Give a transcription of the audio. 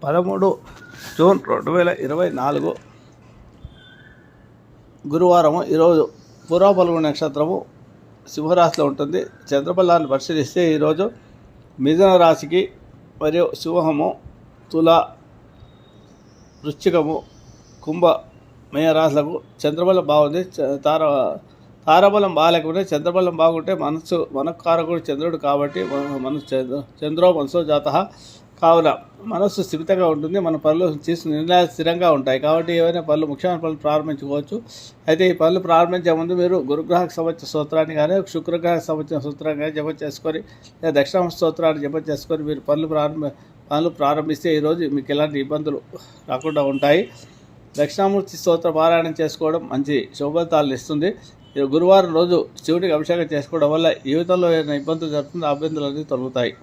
13 June 2024 గురువారము. ఈరోజు పూర్వ ఫల్గుణ నక్షత్రము సింహరాశిలో ఉంటుంది. చంద్రబలాన్ని పరిశీలిస్తే ఈరోజు మిథున రాశికి మరియు సింహము, తుల, వృశ్చికము, కుంభ, మేయ రాశులకు చంద్రబలం బాగుంది. తారాబలం బాగాలేకపోతే చంద్రబలం బాగుంటే మనకారకుడు చంద్రుడు కాబట్టి చంద్రో మనసో జాత కావున మనస్సు స్థిమితంగా ఉంటుంది. మన పనులు తీసుకున్న నిర్ణయాలు స్థిరంగా ఉంటాయి కాబట్టి ఏవైనా పనులు, ముఖ్యమైన పనులు ప్రారంభించుకోవచ్చు. అయితే ఈ పనులు ప్రారంభించే ముందు మీరు గురుగ్రహకు సంబంధించిన సూత్రాన్ని కానీ, శుక్రగ్రహకు సంబంధించిన సూత్రాన్ని కానీ జపం చేసుకొని, లేదా దక్షిణామూర్తి స్తోత్రాన్ని జపం చేసుకొని మీరు పనులు ప్రారంభిస్తే ఈరోజు మీకు ఎలాంటి ఇబ్బందులు రాకుండా ఉంటాయి. దక్షిణామూర్తి స్తోత్ర పారాయణం చేసుకోవడం మంచి శుభఫలితాలను ఇస్తుంది. గురువారం రోజు శివుడికి అభిషేకం చేసుకోవడం వల్ల జీవితంలో ఏదైనా ఇబ్బందులు జరుగుతుంది, ఆ ఇబ్బందులు అన్నీ తొలగుతాయి.